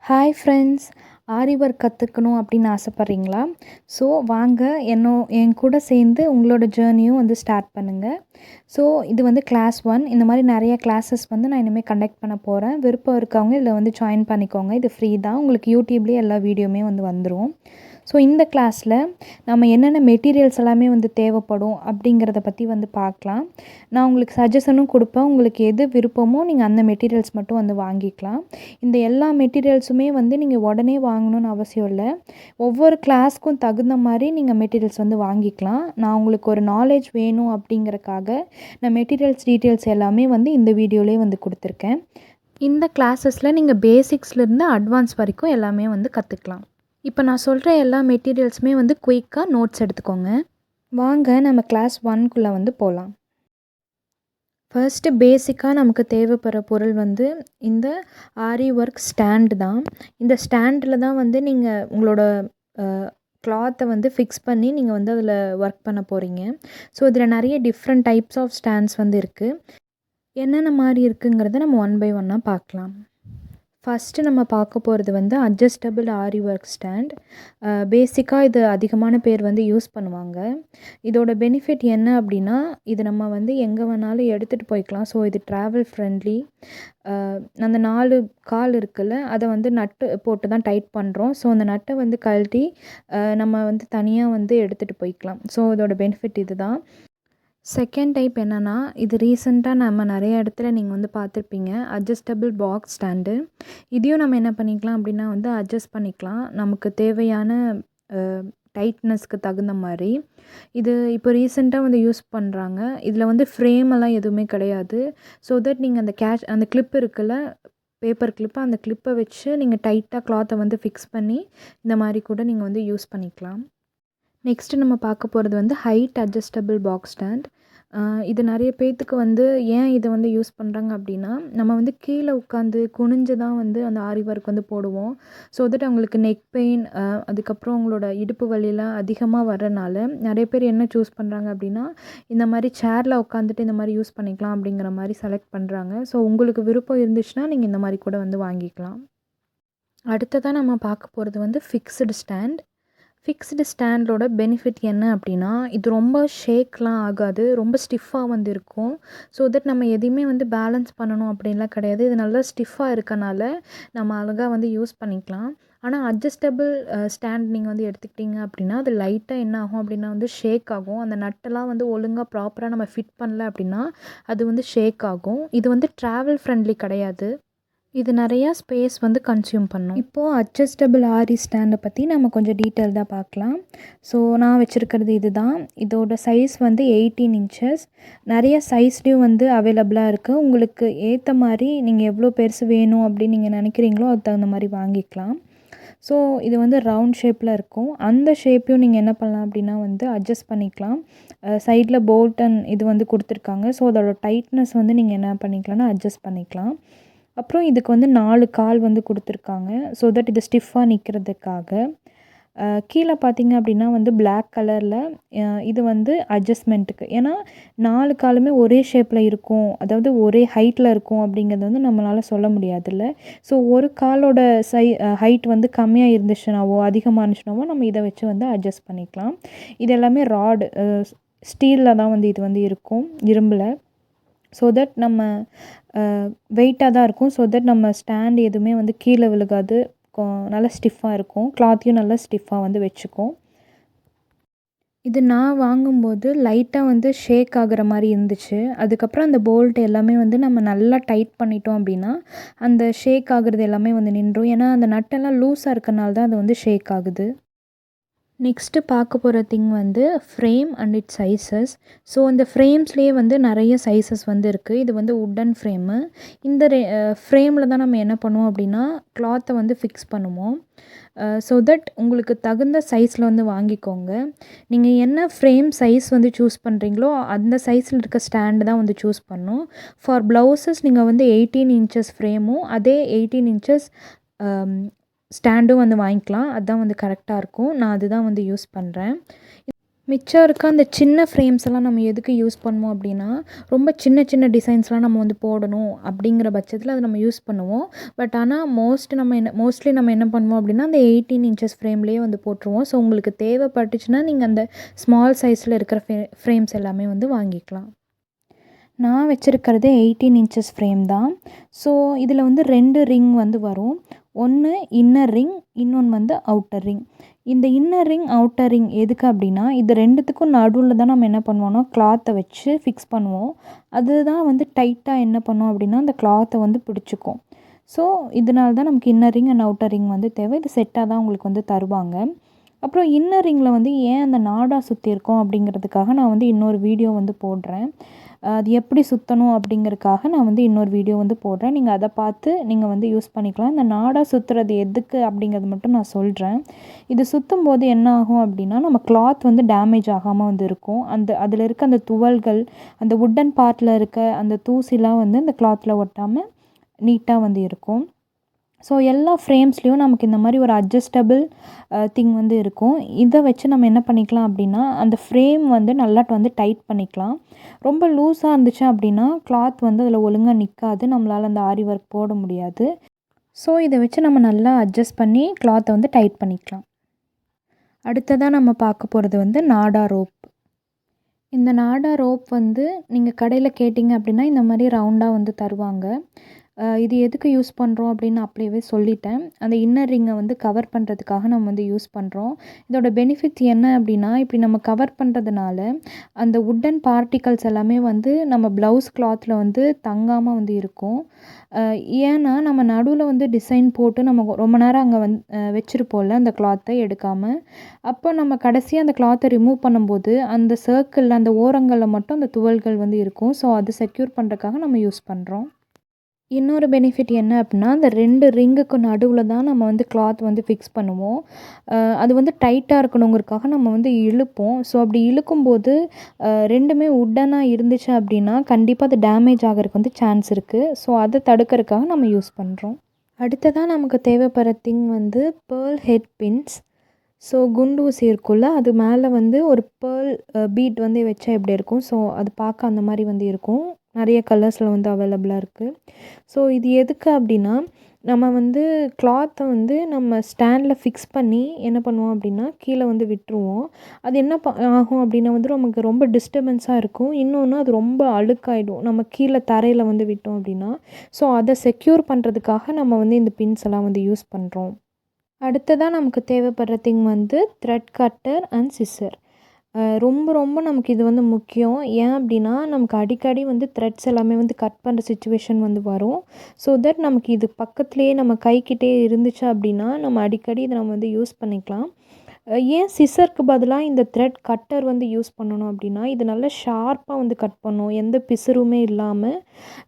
Hi friends, ஆரி work கற்றுக்கணும் அப்படின்னு ஆசைப்பட்றீங்களா? So வாங்க என் கூட சேர்ந்து உங்களோட ஜேர்னியும் வந்து ஸ்டார்ட் பண்ணுங்கள். ஸோ இது வந்து கிளாஸ் 1. இந்த மாதிரி நிறைய கிளாஸஸ் வந்து நான் இனிமேல் கண்டக்ட் பண்ண போகிறேன். விருப்பம் இருக்கவங்க இதில் வந்து ஜாயின் பண்ணிக்கோங்க. இது ஃப்ரீ தான். உங்களுக்கு யூடியூப்லேயே எல்லா வீடியோவுமே வந்து வந்துடும். ஸோ இந்த கிளாஸில் நம்ம என்னென்ன மெட்டீரியல்ஸ் எல்லாமே வந்து தேவைப்படும் அப்படிங்கிறத பற்றி வந்து பார்க்கலாம். நான் உங்களுக்கு சஜஷனும் கொடுப்பேன். உங்களுக்கு எது விருப்பமோ நீங்கள் அந்த மெட்டீரியல்ஸ் மட்டும் வந்து வாங்கிக்கலாம். இந்த எல்லா மெட்டீரியல்ஸுமே வந்து நீங்கள் உடனே வாங்கணும்னு அவசியம் இல்லை. ஒவ்வொரு கிளாஸ்க்கும் தகுந்த மாதிரி நீங்கள் மெட்டீரியல்ஸ் வந்து வாங்கிக்கலாம். நான் உங்களுக்கு ஒரு நாலேஜ் வேணும் அப்படிங்கிறக்காக நான் மெட்டீரியல்ஸ் டீட்டெயில்ஸ் எல்லாமே வந்து இந்த வீடியோலேயே வந்து கொடுத்துருக்கேன். இந்த கிளாஸஸில் நீங்கள் பேசிக்ஸ்லேருந்து அட்வான்ஸ் வரைக்கும் எல்லாமே வந்து கற்றுக்கலாம். இப்போ நான் சொல்கிற எல்லா மெட்டீரியல்ஸுமே வந்து குயிக்காக நோட்ஸ் எடுத்துக்கோங்க. வாங்க நம்ம கிளாஸ் 1குள்ளே வந்து போகலாம். ஃபர்ஸ்ட்டு பேசிக்காக நமக்கு தேவைப்படுற பொருள் வந்து இந்த ஆரி ஒர்க் ஸ்டாண்டு தான். இந்த ஸ்டாண்டில் தான் வந்து நீங்கள் உங்களோட கிளாத்தை வந்து ஃபிக்ஸ் பண்ணி நீங்கள் வந்து அதில் ஒர்க் பண்ண போகிறீங்க. ஸோ இதில் நிறைய டிஃப்ரெண்ட் டைப்ஸ் ஆஃப் ஸ்டாண்ட்ஸ் வந்து இருக்குது. என்னென்ன மாதிரி இருக்குங்கிறத நம்ம ஒன் பை ஒன்னாக பார்க்கலாம். ஃபஸ்ட்டு நம்ம பார்க்க போகிறது வந்து அட்ஜஸ்டபிள் ஆரி ஒர்க் ஸ்டாண்ட். பேசிக்காக இது அதிகமான பேர் வந்து யூஸ் பண்ணுவாங்க. இதோட பெனிஃபிட் என்ன அப்படின்னா, இது நம்ம வந்து எங்கே வேணாலும் எடுத்துகிட்டு போய்க்கலாம். ஸோ இது ட்ராவல் ஃப்ரெண்ட்லி. அந்த 4 கால் இருக்குல்ல, அதை வந்து நட்டு போட்டு தான் டைட் பண்ணுறோம். ஸோ அந்த நட்டை வந்து கழட்டி நம்ம வந்து தனியாக வந்து எடுத்துகிட்டு போய்க்கலாம். ஸோ இதோட பெனிஃபிட் இது தான். செகண்ட் டைப் என்னென்னா, இது ரீசெண்டாக நம்ம நிறைய இடத்துல நீங்கள் வந்து பார்த்துருப்பீங்க, அட்ஜஸ்டபிள் பாக்ஸ் ஸ்டாண்டு. இதையும் நம்ம என்ன பண்ணிக்கலாம் அப்படின்னா வந்து அட்ஜஸ்ட் பண்ணிக்கலாம் நமக்கு தேவையான டைட்னஸ்க்கு தகுந்த மாதிரி. இது இப்போ ரீசெண்டாக வந்து யூஸ் பண்ணுறாங்க. இதில் வந்து ஃப்ரேமெல்லாம் எதுவுமே கிடையாது. ஸோ தட் நீங்கள் அந்த கிளிப் இருக்குல்ல, பேப்பர் கிளிப்பு, அந்த கிளிப்பை வச்சு நீங்கள் டைட்டாக கிளாத்தை வந்து ஃபிக்ஸ் பண்ணி இந்த மாதிரி கூட நீங்கள் வந்து யூஸ் பண்ணிக்கலாம். நெக்ஸ்ட்டு நம்ம பார்க்க போகிறது வந்து ஹைட் அட்ஜஸ்டபிள் பாக்ஸ் ஸ்டாண்ட். இது நிறைய பேர்த்துக்கு வந்து ஏன் இதை வந்து யூஸ் பண்ணுறாங்க அப்படின்னா, நம்ம வந்து கீழே உட்காந்து குனிஞ்சு தான் வந்து அந்த ஆரி ஒர்க் வந்து போடுவோம். ஸோ தட் அவங்களுக்கு நெக் பெயின், அதுக்கப்புறம் அவங்களோட இடுப்பு வலிலாம் அதிகமாக வர்றனால நிறைய பேர் என்ன சூஸ் பண்ணுறாங்க அப்படின்னா, இந்த மாதிரி சேரில் உட்காந்துட்டு இந்த மாதிரி யூஸ் பண்ணிக்கலாம் அப்படிங்கிற மாதிரி செலக்ட் பண்ணுறாங்க. ஸோ உங்களுக்கு விருப்பம் இருந்துச்சுன்னா நீங்கள் இந்த மாதிரி கூட வந்து வாங்கிக்கலாம். அடுத்ததாக நம்ம பார்க்க போகிறது வந்து ஃபிக்ஸ்டு ஸ்டாண்ட். ஃபிக்ஸ்டு ஸ்டாண்டோட பெனிஃபிட் என்ன அப்படின்னா, இது ரொம்ப ஷேக்லாம் ஆகாது. ரொம்ப ஸ்டிஃபாக வந்து இருக்கும். ஸோ தட் நம்ம எதையுமே வந்து பேலன்ஸ் பண்ணணும் அப்படின்லாம் கிடையாது. இது நல்லா ஸ்டிஃபாக இருக்கனால நம்ம அழகாக வந்து யூஸ் பண்ணிக்கலாம். ஆனால் அட்ஜஸ்டபிள் ஸ்டாண்ட் நீங்கள் வந்து எடுத்துக்கிட்டிங்க அப்படின்னா, அது லைட்டாக என்ன ஆகும் அப்படின்னா வந்து ஷேக் ஆகும். அந்த நட்டெல்லாம் வந்து ஒழுங்காக ப்ராப்பராக நம்ம ஃபிட் பண்ணல அப்படின்னா அது வந்து ஷேக் ஆகும். இது வந்து ட்ராவல் ஃப்ரெண்ட்லி கிடையாது. இது நிறையா ஸ்பேஸ் வந்து கன்சியூம் பண்ணும். இப்போது அட்ஜஸ்டபிள் ஆரி ஸ்டாண்டை பற்றி நம்ம கொஞ்சம் டீட்டெயில்டாக பார்க்கலாம். ஸோ நான் வச்சுருக்கிறது இது தான். இதோட சைஸ் வந்து 18 இன்ச்சஸ். நிறைய சைஸ்லேயும் வந்து அவைலபிளாக இருக்குது. உங்களுக்கு ஏற்ற மாதிரி நீங்கள் எவ்வளோ பெருசு வேணும் அப்படின்னு நீங்கள் நினைக்கிறீங்களோ அதுக்கு தகுந்த மாதிரி வாங்கிக்கலாம். ஸோ இது வந்து ரவுண்ட் ஷேப்பில் இருக்கும். அந்த ஷேப்பையும் நீங்கள் என்ன பண்ணலாம் அப்படின்னா வந்து அட்ஜஸ்ட் பண்ணிக்கலாம். சைடில் போல்டன் இது வந்து கொடுத்துருக்காங்க. ஸோ அதோட டைட்னஸ் வந்து நீங்கள் என்ன பண்ணிக்கலாம்னா அட்ஜஸ்ட் பண்ணிக்கலாம். அப்புறம் இதுக்கு வந்து 4 கால் வந்து கொடுத்துருக்காங்க. ஸோ தட் இது ஸ்டிஃபாக நிற்கிறதுக்காக. கீழே பார்த்தீங்க அப்படின்னா வந்து பிளாக் கலரில் இது வந்து அட்ஜஸ்ட்மெண்ட்டுக்கு. ஏன்னா 4 காலுமே ஒரே ஷேப்பில் இருக்கும், அதாவது ஒரே ஹைட்டில் இருக்கும் அப்படிங்கிறது வந்து நம்மளால் சொல்ல முடியாதுல்ல. ஸோ ஒரு காலோட ஹைட் வந்து கம்மியாக இருந்துச்சுனாவோ அதிகமாக இருந்துச்சுனாவோ நம்ம இதை வச்சு வந்து அட்ஜஸ்ட் பண்ணிக்கலாம். இது எல்லாமே ராடு ஸ்டீலில் தான் வந்து இது வந்து இருக்கும், இரும்பில். ஸோ தட் நம்ம வெயிட்டாக தான் இருக்கும். ஸோ தட் நம்ம ஸ்டாண்ட் எதுவுமே வந்து கீழே விழுகாது. நல்லா ஸ்டிஃபாக இருக்கும். கிளாத்தையும் நல்லா ஸ்டிஃபாக வந்து வச்சுக்கும். இது நான் வாங்கும்போது லைட்டாக வந்து ஷேக் ஆகுற மாதிரி இருந்துச்சு. அதுக்கப்புறம் அந்த போல்ட் எல்லாமே வந்து நம்ம நல்லா டைட் பண்ணிட்டோம் அப்படின்னா அந்த ஷேக் ஆகுறது எல்லாமே வந்து நின்றும். ஏன்னா அந்த நட்டெல்லாம் லூஸாக இருக்கனால தான் அது வந்து ஷேக் ஆகுது. நெக்ஸ்ட்டு பார்க்க போகிற திங் வந்து frame and it's sizes. So இந்த ஃப்ரேம்ஸ்லேயே வந்து நிறைய சைஸஸ் வந்து இருக்குது. இது வந்து உட்டன் ஃப்ரேமு. இந்த ஃப்ரேமில் தான் நம்ம என்ன பண்ணுவோம் அப்படின்னா கிளாத்தை வந்து ஃபிக்ஸ் பண்ணுவோம். ஸோ தட் உங்களுக்கு தகுந்த சைஸில் வந்து வாங்கிக்கோங்க. நீங்கள் என்ன ஃப்ரேம் சைஸ் வந்து சூஸ் பண்ணுறீங்களோ அந்த சைஸில் இருக்க ஸ்டாண்டு தான் வந்து சூஸ் பண்ணணும். ஃபார் ப்ளவுசஸ் நீங்கள் வந்து 18 இன்ச்சஸ் ஃப்ரேமும் அதே 18 இன்ச்சஸ் ஸ்டாண்டும் வந்து வாங்கிக்கலாம். அதுதான் வந்து கரெக்டாக இருக்கும். நான் அதுதான் வந்து யூஸ் பண்ணுறேன். மிச்சம் இருக்க அந்த சின்ன ஃப்ரேம்ஸ் எல்லாம் நம்ம எதுக்கு யூஸ் பண்ணுவோம் அப்படின்னா, ரொம்ப சின்ன சின்ன டிசைன்ஸ்லாம் நம்ம வந்து போடணும் அப்படிங்கிற பட்சத்தில அத நம்ம யூஸ் பண்ணுவோம். பட் ஆனா மோஸ்ட்லி நம்ம என்ன பண்ணுவோம் அப்படின்னா, அந்த 18 இன்ச்சஸ் ஃப்ரேம்லேயே வந்து போட்டுருவோம். ஸோ உங்களுக்கு தேவைப்பட்டுச்சுன்னா, நீங்க அந்த ஸ்மால் சைஸில இருக்கிற ஃப்ரேம்ஸ் எல்லாமே வந்து வாங்கிக்கலாம். நான் வச்சிருக்கிறது 18 இன்ச்சஸ் ஃப்ரேம் தான். ஸோ இதில வந்து 2 ரிங் வந்து வரும். ஒண்ணு இன்னர் ரிங், இன்னொன்னு வந்து அவுட்டர் ரிங். இந்த இன்னர் ரிங், அவுட்டர் ரிங் எதுக்கு அப்படின்னா, இது 2த்துக்கும் நடுவுல தான் நம்ம என்ன பண்ணுவோம்னா, கிளாத்த வச்சு ஃபிக்ஸ் பண்ணுவோம். அதுதான் வந்து டைட்டா என்ன பண்ணும் அப்படின்னா, அந்த கிளாத்த வந்து பிடிச்சுக்கும். ஸோ இதனால தான் நமக்கு inner ring and outer ring வந்து தேவை. இது செட்டா தான் உங்களுக்கு வந்து தருவாங்க. அப்புறம் இன்னர் ரிங்கில வந்து ஏன் அந்த நாடா சுத்தியிருக்கோம் அப்படிங்கிறதுக்காக நான் வந்து இன்னொரு வீடியோ வந்து போடுறேன். அது எப்படி சுத்தணும் அப்படிங்கிறதுக்காக நான் வந்து இன்னொரு வீடியோ வந்து போடுறேன். நீங்க அத பார்த்து நீங்க வந்து யூஸ் பண்ணிக்கலாம். இந்த நாடா சுத்துறது எதுக்கு அப்படிங்கிறது மட்டும் நான் சொல்றேன். இது சுத்தும்போது என்ன ஆகும் அப்படின்னா, நம்ம கிளாத் வந்து டேமேஜ் ஆகாம வந்து இருக்கும். அதில இருக்க அந்த துவள்கள், அந்த வுட்டன் பார்ட்ல இருக்க அந்த தூசிலாம் வந்து அந்த கிளாத்ல ஒட்டாம நீட்டா வந்து இருக்கும். ஸோ எல்லா ஃப்ரேம்ஸ்லேயும் நமக்கு இந்த மாதிரி ஒரு அட்ஜஸ்டபிள் திங் வந்து இருக்கும். இதை வச்சு நம்ம என்ன பண்ணிக்கலாம் அப்படின்னா, அந்த ஃப்ரேம் வந்து நல்லாட்டு வந்து டைட் பண்ணிக்கலாம். ரொம்ப லூஸாக இருந்துச்சு அப்படின்னா கிளாத் வந்து அதில் ஒழுங்காக நிற்காது. நம்மளால் அந்த ஆரி ஒர்க் போட முடியாது. ஸோ இதை வச்சு நம்ம நல்லா அட்ஜஸ்ட் பண்ணி கிளாத்தை வந்து டைட் பண்ணிக்கலாம். அடுத்ததாக நம்ம பார்க்க போகிறது வந்து நாடா ரோப். இந்த நாடா ரோப் வந்து நீங்கள் கடையில் கேட்டிங்க அப்படின்னா இந்த மாதிரி ரவுண்டாக வந்து தருவாங்க. இது எதுக்கு யூஸ் பண்ணுறோம் அப்படின்னு அப்படியே சொல்லிட்டேன். அந்த இன்னர் ரிங்கை வந்து கவர் பண்ணுறதுக்காக நம்ம வந்து யூஸ் பண்ணுறோம். இதோட பெனிஃபிட் என்ன அப்படின்னா, இப்படி நம்ம கவர் பண்ணுறதுனால அந்த வுட்டன் பார்ட்டிகல்ஸ் எல்லாமே வந்து நம்ம ப்ளவுஸ் கிளாத்தில் வந்து தங்காமல் வந்து இருக்கும். ஏன்னா நம்ம நடுவில் வந்து டிசைன் போட்டு நம்ம ரொம்ப நேரம் அங்கே வச்சுருப்போம்ல அந்த கிளாத்தை எடுக்காமல். அப்போ நம்ம கடைசியாக அந்த கிளாத்தை ரிமூவ் பண்ணும்போது அந்த சர்க்கிளில் அந்த ஓரங்களில் மட்டும் அந்த துவள்கள் வந்து இருக்கும். ஸோ அது செக்யூர் பண்ணுறதுக்காக நம்ம யூஸ் பண்ணுறோம். இன்னொரு பெனிஃபிட் என்ன அப்படின்னா, அந்த 2 ரிங்குக்கு நடுவில் தான் நம்ம வந்து கிளாத் வந்து ஃபிக்ஸ் பண்ணுவோம். அது வந்து டைட்டாக இருக்கணுங்கிறதுக்காக நம்ம வந்து இழுப்போம். ஸோ அப்படி இழுக்கும்போது 2மே வுட்டனா இருந்துச்சு அப்படின்னா, கண்டிப்பாக அது டேமேஜ் ஆகறதுக்கு வந்து சான்ஸ் இருக்குது. ஸோ அதை தடுக்கிறதுக்காக நம்ம யூஸ் பண்ணுறோம். அடுத்ததா நமக்கு தேவைப்படுற திங் வந்து பேர்ல் ஹெட் பின்ஸ். ஸோ குண்டு ஊசி இருக்குல்ல, அது மேலே வந்து ஒரு பேர்ல் பீட் வந்து வச்சா எப்படி இருக்கும்? ஸோ அது பார்க்க அந்த மாதிரி வந்து இருக்கும். நிறைய கலர்ஸில் வந்து அவைலபிளாக இருக்குது. ஸோ இது எதுக்கு அப்படின்னா, நம்ம வந்து கிளாத்தை வந்து நம்ம ஸ்டாண்டில் ஃபிக்ஸ் பண்ணி என்ன பண்ணுவோம் அப்படின்னா, கீழே வந்து விட்டுருவோம். அது என்ன ஆகும் அப்படின்னா வந்து நமக்கு ரொம்ப டிஸ்டர்பன்ஸாக இருக்கும். இன்னொன்று அது ரொம்ப அழுக்காயிடும். நம்ம கீழே தரையில் வந்து விட்டோம் அப்படின்னா. ஸோ அதை செக்யூர் பண்ணுறதுக்காக நம்ம வந்து இந்த பின்ஸ் எல்லாம் வந்து யூஸ் பண்ணுறோம். அடுத்ததாக நமக்கு தேவைப்படுற திங் வந்து த்ரெட் கட்டர் அண்ட் சிசர். ரொம்ப ரொம்ப நமக்கு இது வந்து முக்கியம். ஏன் அப்படின்னா, நமக்கு அடிக்கடி வந்து த்ரெட்ஸ் எல்லாமே வந்து கட் பண்ணுற சிச்சுவேஷன் வந்து வரும். ஸோ தட் நமக்கு இது பக்கத்துலேயே நம்ம கைக்கிட்டே இருந்துச்சு அப்படின்னா, நம்ம அடிக்கடி இதை நம்ம வந்து யூஸ் பண்ணிக்கலாம். ஏன் சிசருக்கு பதிலாக இந்த த்ரெட் கட்டர் வந்து யூஸ் பண்ணணும் அப்படின்னா, இது நல்லா ஷார்ப்பாக வந்து கட் பண்ணும். எந்த பிசுறுமே இல்லாமல்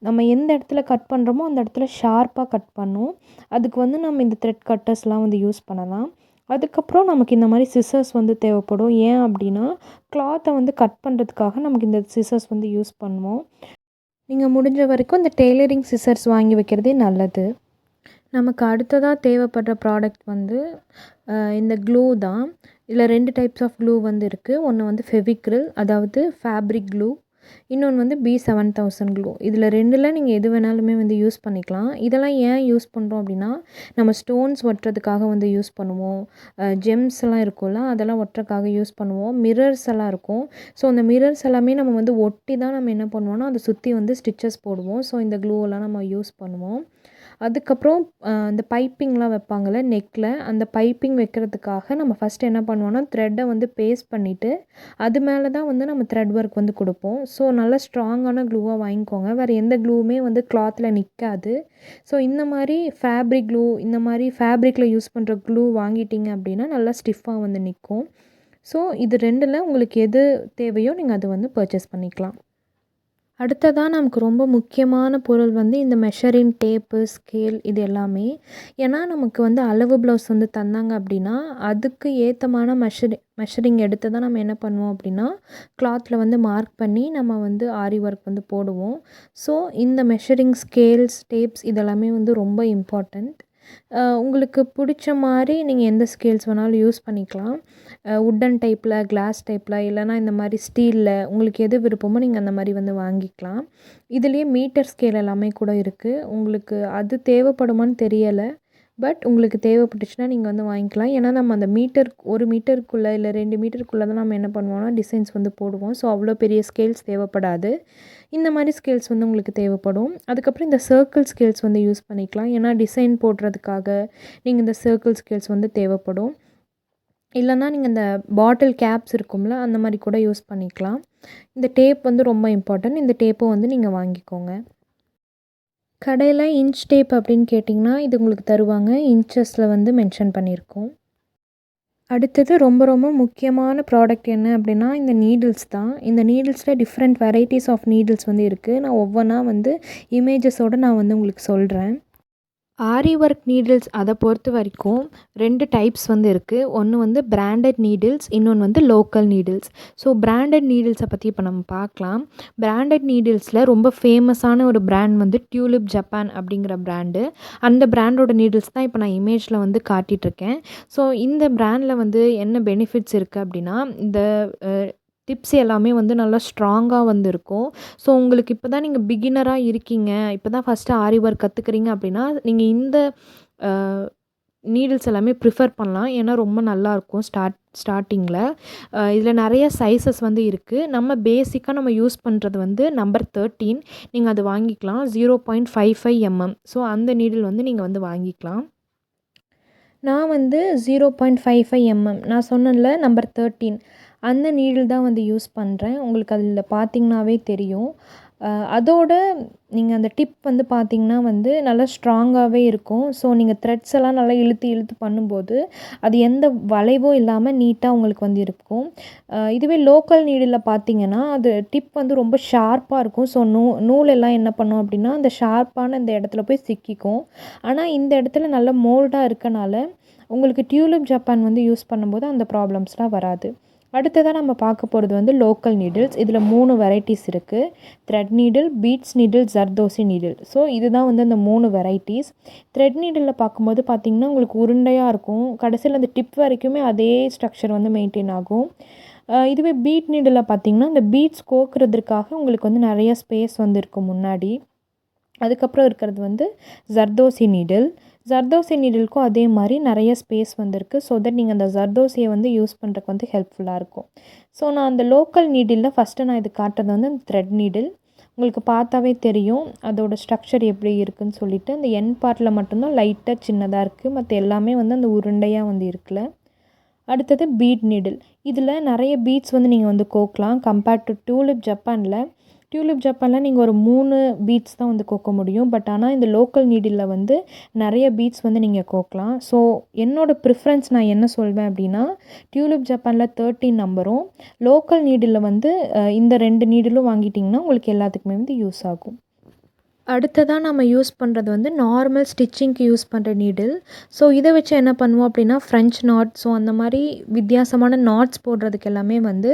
நம்ம எந்த இடத்துல கட் பண்ணுறோமோ அந்த இடத்துல ஷார்ப்பாக கட் பண்ணும். அதுக்கு வந்து நம்ம இந்த த்ரெட் கட்டர்ஸ்லாம் வந்து யூஸ் பண்ணலாம். அதுக்கப்புறம் நமக்கு இந்த மாதிரி சிசர்ஸ் வந்து தேவைப்படும். ஏன் அப்படின்னா, கிளாத்தை வந்து கட் பண்ணுறதுக்காக நமக்கு இந்த சிசர்ஸ் வந்து யூஸ் பண்ணுவோம். நீங்கள் முடிஞ்ச வரைக்கும் இந்த டெய்லரிங் சிசர்ஸ் வாங்கி வைக்கிறதே நல்லது. நமக்கு அடுத்ததாக தேவைப்படுற ப்ராடக்ட் வந்து இந்த க்ளூ தான். இதில் 2 டைப்ஸ் ஆஃப் க்ளூ வந்து இருக்குது. ஒன்று வந்து ஃபெவிக்ரில், அதாவது ஃபேப்ரிக் க்ளூ. இன்னொன்று வந்து B7000 க்ளூ. இதில் 2ல் நீங்கள் எது வேணாலுமே வந்து யூஸ் பண்ணிக்கலாம். இதெல்லாம் ஏன் யூஸ் பண்ணுறோம் அப்படின்னா, நம்ம ஸ்டோன்ஸ் ஒட்டுறதுக்காக வந்து யூஸ் பண்ணுவோம். ஜெம்ஸ் எல்லாம் இருக்கும்ல, அதெல்லாம் ஒட்டுறதுக்காக யூஸ் பண்ணுவோம். மிரர்ஸ் எல்லாம் இருக்கும். ஸோ அந்த மிரர்ஸ் எல்லாமே நம்ம வந்து ஒட்டி தான் நம்ம என்ன பண்ணுவோம்னா, அதை சுற்றி வந்து ஸ்டிச்சஸ் போடுவோம். ஸோ இந்த க்ளூவெல்லாம் நம்ம யூஸ் பண்ணுவோம். அதுக்கப்புறம் இந்த பைப்பிங்லாம் வைப்பாங்கள்ல நெக்கில், அந்த பைப்பிங் வைக்கிறதுக்காக நம்ம ஃபஸ்ட்டு என்ன பண்ணுவோம்னா, த்ரெட்டை வந்து பேஸ்ட் பண்ணிவிட்டு அது மேலே தான் வந்து நம்ம த்ரெட் ஒர்க் வந்து கொடுப்போம். ஸோ நல்லா ஸ்ட்ராங்கான க்ளூவாக வாங்கிக்கோங்க. வேறு எந்த க்ளூவுமே வந்து கிளாத்தில் நிற்காது. ஸோ இந்த மாதிரி ஃபேப்ரிக் க்ளூ, இந்த மாதிரி ஃபேப்ரிக்கில் யூஸ் பண்ணுற க்ளூ வாங்கிட்டீங்க அப்படின்னா நல்லா ஸ்டிஃபாக வந்து நிற்கும். ஸோ இது 2ல் உங்களுக்கு எது தேவையோ நீங்கள் அதை வந்து பர்ச்சேஸ் பண்ணிக்கலாம். அடுத்ததாக நமக்கு ரொம்ப முக்கியமான பொருள் வந்து இந்த மெஷரிங் டேப்பு, ஸ்கேல் இது எல்லாமே. ஏன்னா நமக்கு வந்து அளவு ப்ளவுஸ் வந்து தந்தாங்க அப்படின்னா, அதுக்கு ஏத்தமான மெஷரிங் எடுத்து தான் நம்ம என்ன பண்ணுவோம் அப்படின்னா, கிளாத்தில் வந்து மார்க் பண்ணி நம்ம வந்து ஆரி ஒர்க் வந்து போடுவோம். ஸோ இந்த மெஷரிங் ஸ்கேல்ஸ், டேப்ஸ் இதெல்லாமே வந்து ரொம்ப இம்பார்ட்டண்ட். உங்களுக்கு பிடிச்ச மாதிரி நீங்கள் எந்த ஸ்கேல்ஸ் வேணாலும் யூஸ் பண்ணிக்கலாம். வுட்டன் டைப்பில், கிளாஸ் டைப்பில், இல்லைனா இந்த மாதிரி ஸ்டீலில் உங்களுக்கு எது விருப்பமோ நீங்கள் அந்த மாதிரி வந்து வாங்கிக்கலாம். இதுலேயே மீட்டர் ஸ்கேல் எல்லாமே கூட இருக்குது. உங்களுக்கு அது தேவைப்படுமான்னு தெரியலை. பட் உங்களுக்கு தேவைப்பட்டுச்சுன்னா நீங்கள் வந்து வாங்கிக்கலாம். ஏன்னா நம்ம அந்த மீட்டர் 1 மீட்டருக்குள்ளே இல்லை 2 மீட்டருக்குள்ளே தான் நம்ம என்ன பண்ணுவோம்னா டிசைன்ஸ் வந்து போடுவோம். ஸோ அவ்வளோ பெரிய ஸ்கேல்ஸ் தேவைப்படாது. இந்த மாதிரி ஸ்கேல்ஸ் வந்து உங்களுக்கு தேவைப்படும். அதுக்கப்புறம் இந்த சர்க்கிள் ஸ்கேல்ஸ் வந்து யூஸ் பண்ணிக்கலாம். ஏன்னா டிசைன் போடுறதுக்காக நீங்கள் இந்த சர்க்கிள் ஸ்கேல்ஸ் வந்து தேவைப்படும். இல்லைனா நீங்கள் இந்த பாட்டில் கேப்ஸ் இருக்கும்ல, அந்த மாதிரி கூட யூஸ் பண்ணிக்கலாம். இந்த டேப் வந்து ரொம்ப இம்பார்ட்டன்ட். இந்த டேப்பும் வந்து நீங்கள் வாங்கிக்கோங்க. கடையில் இன்ச் டேப் அப்படின்னு கேட்டிங்கன்னா இது உங்களுக்கு தருவாங்க. இன்ச்சஸில் வந்து மென்ஷன் பண்ணியிருக்கோம். அடுத்தது ரொம்ப ரொம்ப முக்கியமான ப்ராடக்ட் என்ன அப்படின்னா இந்த நீடில்ஸ் தான். இந்த நீடில்ஸில் டிஃப்ரெண்ட் வெரைட்டிஸ் ஆஃப் நீடில்ஸ் வந்து இருக்குது. நான் ஒவ்வொன்றா வந்து இமேஜஸோடு நான் வந்து உங்களுக்கு சொல்கிறேன். ஆரி ஒர்க் நீடில்ஸ் அதை பொறுத்த வரைக்கும் 2 டைப்ஸ் வந்து இருக்குது. ஒன்று வந்து பிராண்டட் நீடில்ஸ், இன்னொன்று வந்து லோக்கல் நீடில்ஸ். ஸோ பிராண்டட் நீடில்ஸை பற்றி இப்போ நம்ம பார்க்கலாம். பிராண்டட் நீடில்ஸில் ரொம்ப ஃபேமஸான ஒரு பிராண்ட் வந்து டியூலிப் ஜப்பான் அப்படிங்கிற பிராண்டு. அந்த பிராண்டோட நீடில்ஸ் தான் இப்போ நான் இமேஜில் வந்து காட்டிகிட்ருக்கேன். ஸோ இந்த பிராண்டில் வந்து என்ன பெனிஃபிட்ஸ் இருக்குது அப்படின்னா இந்த டிப்ஸ் எல்லாமே வந்து நல்லா ஸ்ட்ராங்காக வந்து இருக்கும். ஸோ உங்களுக்கு இப்போ தான் நீங்கள் பிகினராக இருக்கீங்க, இப்போ தான் ஃபஸ்ட்டு ஆரி ஒர்க் கற்றுக்குறீங்க அப்படின்னா நீங்கள் இந்த நீடில்ஸ் எல்லாமே ப்ரிஃபர் பண்ணலாம். ஏன்னா ரொம்ப நல்லாயிருக்கும் ஸ்டார்டிங்கில். இதில் நிறைய சைஸஸ் வந்து இருக்குது. நம்ம பேசிக்காக நம்ம யூஸ் பண்ணுறது வந்து நம்பர் 13. நீங்கள் அது வாங்கிக்கலாம். 0.55 mm. ஸோ அந்த நீடில் வந்து நீங்கள் வந்து வாங்கிக்கலாம். நான் வந்து 0.55 mm நான் சொன்னேன்ல நம்பர் 13 அந்த நீடில் தான் வந்து யூஸ் பண்ணுறேன். உங்களுக்கு அதில் பார்த்திங்கனாவே தெரியும். அதோட நீங்கள் அந்த டிப் வந்து பார்த்திங்கன்னா வந்து நல்லா ஸ்ட்ராங்காகவே இருக்கும். ஸோ நீங்கள் த்ரெட்ஸ் எல்லாம் நல்லா இழுத்து இழுத்து பண்ணும்போது அது எந்த வளைவும் இல்லாமல் நீட்டாக உங்களுக்கு வந்து இருக்கும். இதுவே லோக்கல் நீடிலில் பார்த்திங்கன்னா அது டிப் வந்து ரொம்ப ஷார்ப்பாக இருக்கும். ஸோ நூலெல்லாம் என்ன பண்ணும் அப்படின்னா அந்த ஷார்ப்பான இந்த இடத்துல போய் சிக்கிக்கும். ஆனால் இந்த இடத்துல நல்ல மோல்டாக இருக்கனால உங்களுக்கு டியூலிப் ஜப்பான் வந்து யூஸ் பண்ணும்போது அந்த ப்ராப்ளம்ஸ்லாம் வராது. அடுத்ததாக நம்ம பார்க்க போகிறது வந்து லோக்கல் நீடில்ஸ். இதில் 3 வெரைட்டிஸ் இருக்குது. Thread needle, beads needle, zardozi needle. So இதுதான் வந்து அந்த 3 வெரைட்டிஸ். த்ரெட் நீடிலில் பார்க்கும்போது பார்த்திங்கன்னா உங்களுக்கு உருண்டையாக இருக்கும். கடைசியில் அந்த டிப் வரைக்குமே அதே ஸ்ட்ரக்சர் வந்து மெயின்டைன் ஆகும். இதுவே பீட் நீடிலில் பார்த்திங்கன்னா இந்த பீட்ஸ் கோக்குறதுக்காக உங்களுக்கு வந்து நிறைய ஸ்பேஸ் வந்து இருக்கும் முன்னாடி. அதுக்கப்புறம் இருக்கிறது வந்து ஜர்தோசி நீடில். ஜர்தோசி நீடிலுக்கும் அதே மாதிரி நிறைய ஸ்பேஸ் வந்துருக்கு. ஸோ தட் நீங்கள் அந்த ஜர்தோசியை வந்து யூஸ் பண்ணுறதுக்கு வந்து ஹெல்ப்ஃபுல்லாக இருக்கும். ஸோ நான் அந்த லோக்கல் நீடிலில் ஃபஸ்ட்டு நான் இது காட்டுறது வந்து அந்த த்ரெட் நீடில். உங்களுக்கு பார்த்தாவே தெரியும் அதோட ஸ்ட்ரக்சர் எப்படி இருக்குதுன்னு சொல்லிட்டு. அந்த என் பார்ட்டில் மட்டும்தான் லைட்டாக சின்னதாக இருக்குது. மற்ற எல்லாமே வந்து அந்த உருண்டையாக வந்து இருக்குல்ல. அடுத்தது பீட் நீடில். இதில் நிறைய பீட்ஸ் வந்து நீங்கள் வந்து கோக்கலாம். கம்பேர்ட் டு டியூலிப் ஜப்பானில் நீங்கள் ஒரு 3 பீட்ஸ் தான் வந்து கோக்க முடியும். பட் ஆனால் இந்த லோக்கல் நீடிலில் வந்து நிறைய பீட்ஸ் வந்து நீங்கள் கோக்கலாம். ஸோ என்னோடய ப்ரிஃபரன்ஸ் நான் என்ன சொல்வேன் அப்படின்னா டியூலிப் ஜப்பானில் 13 நம்பரும், லோக்கல் நீடிலில் வந்து இந்த 2 நீடிலும் வாங்கிட்டிங்கன்னா உங்களுக்கு எல்லாத்துக்குமே வந்து யூஸ் ஆகும். அடுத்ததாக நம்ம யூஸ் பண்ணுறது வந்து நார்மல் ஸ்டிச்சிங்க்கு யூஸ் பண்ணுற நீடில். ஸோ இதை வச்சு என்ன பண்ணுவோம் அப்படின்னா ஃப்ரெஞ்ச் நாட், ஸோ அந்த மாதிரி வித்தியாசமான நாட்ஸ் போடுறதுக்கு எல்லாமே வந்து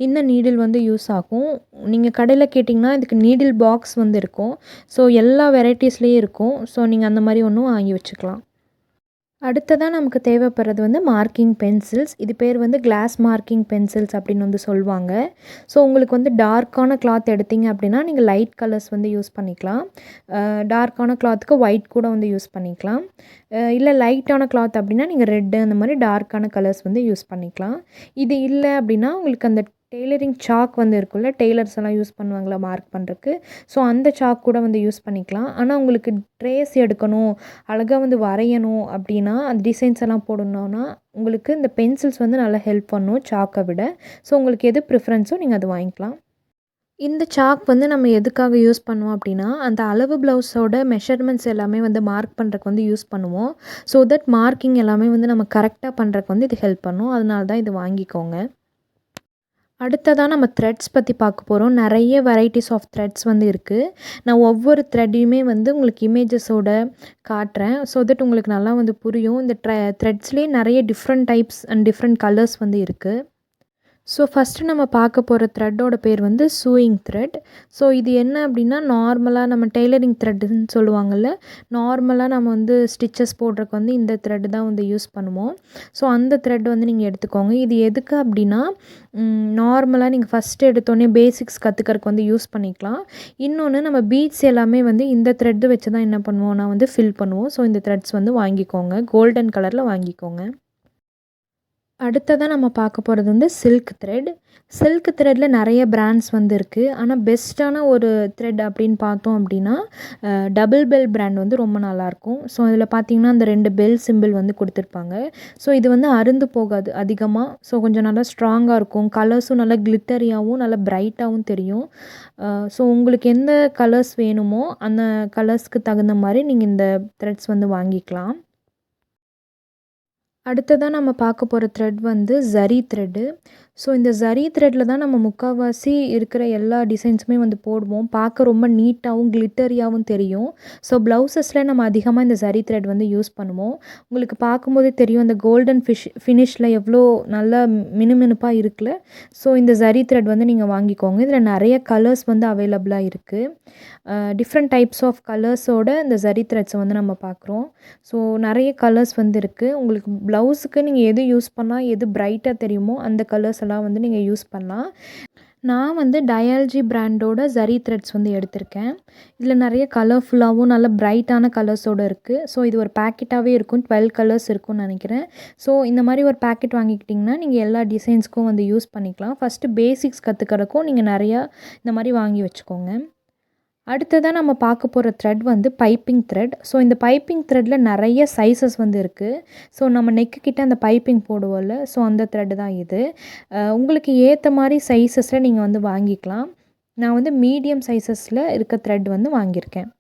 இந்த நீடில் வந்து யூஸ் ஆகும். நீங்கள் கடையில் கேட்டிங்கன்னா இதுக்கு நீடில் பாக்ஸ் வந்து இருக்கும். ஸோ எல்லா வெரைட்டிஸ்லேயும் இருக்கும். ஸோ நீங்கள் அந்த மாதிரி ஒன்றும் வாங்கி வச்சுக்கலாம். அடுத்ததாக நமக்கு தேவைப்படுறது வந்து மார்க்கிங் பென்சில்ஸ். இது பேர் வந்து கிளாஸ் மார்க்கிங் பென்சில்ஸ் அப்படின்னு வந்து சொல்லுவாங்க. ஸோ உங்களுக்கு வந்து டார்க்கான கிளாத் எடுத்தீங்க அப்படின்னா நீங்கள் லைட் கலர்ஸ் வந்து யூஸ் பண்ணிக்கலாம். டார்க்கான கிளாத்துக்கு ஒயிட் கூட வந்து யூஸ் பண்ணிக்கலாம். இல்லை லைட்டான கிளாத் அப்படின்னா நீங்கள் ரெட்டு அந்த மாதிரி டார்க்கான கலர்ஸ் வந்து யூஸ் பண்ணிக்கலாம். இது இல்லை அப்படின்னா உங்களுக்கு அந்த டெய்லரிங் சாக் வந்து இருக்குல்ல, டெய்லர்ஸ் எல்லாம் யூஸ் பண்ணுவாங்களா மார்க் பண்ணுறதுக்கு. ஸோ அந்த சாக் கூட வந்து யூஸ் பண்ணிக்கலாம். ஆனால் உங்களுக்கு ட்ரேஸ் எடுக்கணும், அழகாக வந்து வரையணும் அப்படின்னா அந்த டிசைன்ஸ் எல்லாம் போடணுன்னா உங்களுக்கு இந்த பென்சில்ஸ் வந்து நல்லா ஹெல்ப் பண்ணும் சாக்கை விட. ஸோ உங்களுக்கு எது ப்ரிஃபரன்ஸோ நீங்கள் அது வாங்கிக்கலாம். இந்த சாக் வந்து நம்ம எதுக்காக யூஸ் பண்ணுவோம் அப்படின்னா அந்த அளவு ப்ளவுஸோட மெஷர்மெண்ட்ஸ் எல்லாமே வந்து மார்க் பண்ணுறதுக்கு வந்து யூஸ் பண்ணுவோம். ஸோ தட் மார்க்கிங் எல்லாமே வந்து நம்ம கரெக்டாக பண்ணுறதுக்கு வந்து இது ஹெல்ப் பண்ணும். அதனால தான் இது வாங்கிக்கோங்க. அடுத்ததாக நம்ம த்ரெட்ஸ் பற்றி பார்க்க போகிறோம். நிறைய வெரைட்டிஸ் ஆஃப் த்ரெட்ஸ் வந்து இருக்குது. நான் ஒவ்வொரு த்ரெட்டையுமே வந்து உங்களுக்கு இமேஜஸோட காட்டுறேன். ஸோ தட் உங்களுக்கு நல்லா வந்து புரியும். இந்த த்ரெட்ஸ்லேயே நிறைய different types and different colours வந்து இருக்குது. ஸோ ஃபஸ்ட்டு நம்ம பார்க்க போகிற த்ரெட்டோட பேர் வந்து சூயிங் த்ரெட். ஸோ இது என்ன அப்படின்னா, நார்மலாக நம்ம டெய்லரிங் த்ரெட்டுன்னு சொல்லுவாங்கள்ல, நார்மலாக நம்ம வந்து ஸ்டிச்சஸ் போடுறதுக்கு வந்து இந்த த்ரெட்டு தான் வந்து யூஸ் பண்ணுவோம். ஸோ அந்த த்ரெட் வந்து நீங்கள் எடுத்துக்கோங்க. இது எதுக்கு அப்படின்னா, நார்மலாக நீங்கள் ஃபஸ்ட்டு எடுத்தோடனே பேசிக்ஸ் கற்றுக்கறக்கு வந்து யூஸ் பண்ணிக்கலாம். இன்னொன்று நம்ம பீட்ஸ் எல்லாமே வந்து இந்த த்ரெட்டு வச்சு தான் என்ன பண்ணுவோம்னா வந்து ஃபில் பண்ணுவோம். ஸோ இந்த த்ரெட்ஸ் வந்து வாங்கிக்கோங்க. கோல்டன் கலரில் வாங்கிக்கோங்க. அடுத்ததாக நம்ம பார்க்க போகிறது வந்து சில்க் த்ரெட். சில்க் த்ரெட்டில் நிறைய பிராண்ட்ஸ் வந்து இருக்குது. ஆனால் பெஸ்ட்டான ஒரு த்ரெட் அப்படின்னு பார்த்தோம் அப்படின்னா, டபுள் பெல் பிராண்ட் வந்து ரொம்ப நல்லாயிருக்கும். ஸோ அதில் பார்த்தீங்கன்னா அந்த 2 பெல் சிம்பிள் வந்து கொடுத்துருப்பாங்க. ஸோ இது வந்து அறுந்து போகாது அதிகமாக. ஸோ கொஞ்சம் நல்லா ஸ்ட்ராங்காக இருக்கும். கலர்ஸும் நல்லா கிளிட்டரியாகவும் நல்லா பிரைட்டாகவும் தெரியும். ஸோ உங்களுக்கு எந்த கலர்ஸ் வேணுமோ அந்த கலர்ஸ்க்கு தகுந்த மாதிரி நீங்கள் இந்த த்ரெட்ஸ் வந்து வாங்கிக்கலாம். அடுத்ததாக நம்ம பார்க்க போகிற த்ரெட் வந்து ஜரி த்ரெட்டு. ஸோ இந்த ஜரி த்ரெட்டில் தான் நம்ம முக்கால்வாசி இருக்கிற எல்லா டிசைன்ஸுமே வந்து போடுவோம். பார்க்க ரொம்ப நீட்டாகவும் கிளிட்டரியாகவும் தெரியும். ஸோ ப்ளவுசஸில் நம்ம அதிகமாக இந்த ஜரி த்ரெட் வந்து யூஸ் பண்ணுவோம். உங்களுக்கு பார்க்கும்போதே தெரியும் அந்த கோல்டன் ஃபினிஷில் எவ்வளோ நல்லா மினுமினுப்பாக இருக்குல்ல. ஸோ இந்த ஜரி த்ரெட் வந்து நீங்கள் வாங்கிக்கோங்க. இதில் நிறைய கலர்ஸ் வந்து அவைலபிளாக இருக்குது. டிஃப்ரெண்ட் டைப்ஸ் ஆஃப் கலர்ஸோட இந்த ஜரி த்ரெட்ஸை வந்து நம்ம பார்க்குறோம். ஸோ நிறைய கலர்ஸ் வந்து இருக்குது. உங்களுக்கு ப்ளவுஸுக்கு நீங்கள் எது யூஸ் பண்ணால் எது பிரைட்டாக தெரியுமோ அந்த கலர்ஸ் எல்லாம் வந்து நீங்கள் யூஸ் பண்ணலாம். நான் வந்து டயால்ஜி பிராண்டோட ஜரி த்ரெட்ஸ் வந்து எடுத்திருக்கேன். இதில் நிறைய கலர்ஃபுல்லாகவும் நல்ல பிரைட்டான கலர்ஸோடு இருக்குது. ஸோ இது ஒரு பேக்கெட்டாகவே இருக்கும். 12 கலர்ஸ் இருக்கும்னு நினைக்கிறேன். ஸோ இந்த மாதிரி ஒரு பேக்கெட் வாங்கிக்கிட்டிங்கன்னா நீங்கள் எல்லா டிசைன்ஸ்க்கும் வந்து யூஸ் பண்ணிக்கலாம். ஃபஸ்ட்டு பேசிக்ஸ் கற்றுக்கிறக்கும் நீங்கள் நிறையா இந்த மாதிரி வாங்கி வச்சுக்கோங்க. அடுத்ததாக நம்ம பார்க்க போகிற த்ரெட் வந்து பைப்பிங் த்ரெட். ஸோ இந்த பைப்பிங் த்ரெட்டில் நிறைய சைஸஸ் வந்து இருக்குது. ஸோ நம்ம நெக்கு கிட்ட அந்த பைப்பிங் போடுவோம்ல, ஸோ அந்த த்ரெட்டு தான் இது. உங்களுக்கு ஏற்ற மாதிரி சைஸஸில் நீங்கள் வந்து வாங்கிக்கலாம். நான் வந்து மீடியம் சைஸஸில் இருக்க த்ரெட் வந்து வாங்கியிருக்கேன்.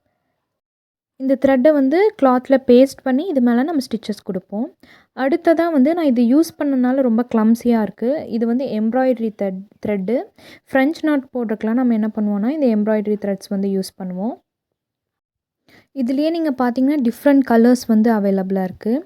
இந்த த்ரெட்டை வந்து கிளாத்தில் பேஸ்ட் பண்ணி இது மேலே நம்ம ஸ்டிச்சஸ் கொடுப்போம். அடுத்ததாக வந்து நான் இது யூஸ் பண்ணனால ரொம்ப கிளம்ஸியாக இருக்குது. இது வந்து எம்ப்ராய்டரி த்ரெட்டு. ஃப்ரெஞ்ச் நாட் போடுறதுக்கெலாம் நம்ம என்ன பண்ணுவோம்னா இந்த எம்ப்ராய்டரி த்ரெட்ஸ் வந்து யூஸ் பண்ணுவோம். இதுலேயே நீங்கள் பார்த்தீங்கன்னா டிஃப்ரெண்ட் கலர்ஸ் வந்து அவைலபிளாக இருக்குது.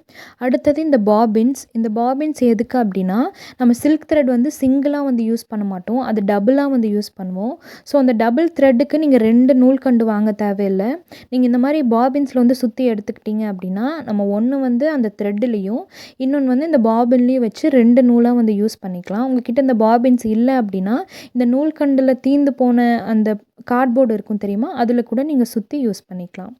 அடுத்தது இந்த பாபின்ஸ் எதுக்கு அப்படின்னா, நம்ம சில்க் த்ரெட் வந்து சிங்கிளாக வந்து யூஸ் பண்ண மாட்டோம். அது டபுளாக வந்து யூஸ் பண்ணுவோம். ஸோ அந்த டபுள் த்ரெட்டுக்கு நீங்கள் 2 நூல்கண்டு வாங்க தேவையில்லை. நீங்கள் இந்த மாதிரி பாபின்ஸில் வந்து சுற்றி எடுத்துக்கிட்டிங்க அப்படின்னா, நம்ம ஒன்று வந்து அந்த த்ரெட்டுலேயும் இன்னொன்று வந்து இந்த பாபின்லேயும் வச்சு 2 நூலாக வந்து யூஸ் பண்ணிக்கலாம். உங்கள்கிட்ட இந்த பாபின்ஸ் இல்லை அப்படின்னா, இந்த நூல்கண்டில் தீர்ந்து போன அந்த கார்ட்போர்டு இருக்கும் தெரியுமா, அதில் கூட நீங்கள் சுற்றி யூஸ் பண்ணிக்கலாம்.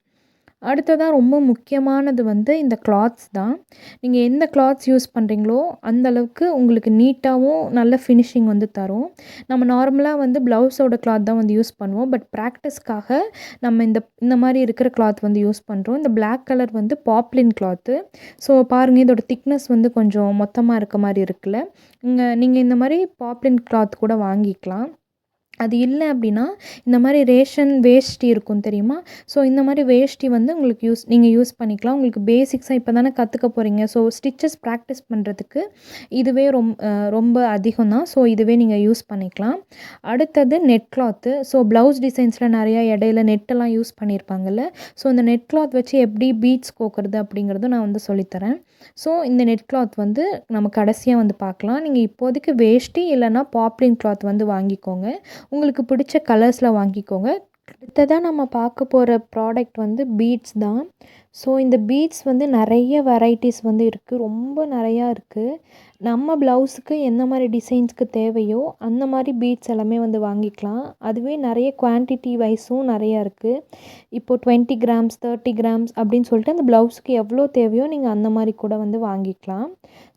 அடுத்ததாக ரொம்ப முக்கியமானது வந்து இந்த கிளாத்ஸ் தான். நீங்கள் எந்த கிளாத்ஸ் யூஸ் பண்ணுறீங்களோ அந்தளவுக்கு உங்களுக்கு நீட்டாகவும் நல்ல ஃபினிஷிங் வந்து தரும். நம்ம நார்மலாக வந்து ப்ளவுஸோட கிளாத் தான் வந்து யூஸ் பண்ணுவோம். பட் ப்ராக்டிஸ்க்காக நம்ம இந்த மாதிரி இருக்கிற கிளாத் வந்து யூஸ் பண்ணுறோம். இந்த பிளாக் கலர் வந்து பாப்லின் கிளாத்து. ஸோ பாருங்கள், இதோட திக்னஸ் வந்து கொஞ்சம் மொத்தமாக இருக்க மாதிரி இருக்குல்ல. நீங்கள் இந்த மாதிரி பாப்லின் கிளாத் கூட வாங்கிக்கலாம். அது இல்லை அப்படின்னா இந்த மாதிரி ரேஷன் வேஷ்டி இருக்கும் தெரியுமா, ஸோ இந்த மாதிரி வேஷ்டி வந்து உங்களுக்கு நீங்கள் யூஸ் பண்ணிக்கலாம். உங்களுக்கு பேசிக்ஸாக இப்போ தானே கற்றுக்க போகிறீங்க. ஸோ ஸ்டிச்சஸ் ப்ராக்டிஸ் பண்ணுறதுக்கு இதுவே ரொம்ப அதிகம் தான். ஸோ இதுவே நீங்கள் யூஸ் பண்ணிக்கலாம். அடுத்தது நெட் கிளாத்து. ஸோ ப்ளவுஸ் டிசைன்ஸில் நிறையா இடையில நெட்டெல்லாம் யூஸ் பண்ணியிருப்பாங்கல்ல. ஸோ இந்த நெட் கிளாத் வச்சு எப்படி பீட்ஸ் கோக்கிறது அப்படிங்கிறதும் நான் வந்து சொல்லித்தரேன். ஸோ இந்த நெட் கிளாத் வந்து நம்ம கடைசியாக வந்து பார்க்கலாம். நீங்கள் இப்போதைக்கு வேஷ்டி இல்லைனா பாப்லின் கிளாத் வந்து வாங்கிக்கோங்க. உங்களுக்கு பிடிச்ச கலர்ஸில் வாங்கிக்கோங்க. அடுத்ததாக நம்ம பார்க்க போகிற ப்ராடக்ட் வந்து பீட்ஸ் தான். ஸோ இந்த பீட்ஸ் வந்து நிறைய வெரைட்டிஸ் வந்து இருக்குது. ரொம்ப நிறையா இருக்குது. நம்ம ப்ளவுஸுக்கு எந்த மாதிரி டிசைன்ஸ்க்கு தேவையோ அந்த மாதிரி பீட்ஸ் எல்லாமே வந்து வாங்கிக்கலாம். அதுவே நிறைய குவான்டிட்டி வைஸும் நிறையா இருக்குது. இப்போது 20 கிராம்ஸ் 30 கிராம்ஸ் அப்படின்னு சொல்லிட்டு அந்த ப்ளவுஸுக்கு எவ்வளோ தேவையோ நீங்கள் அந்த மாதிரி கூட வந்து வாங்கிக்கலாம்.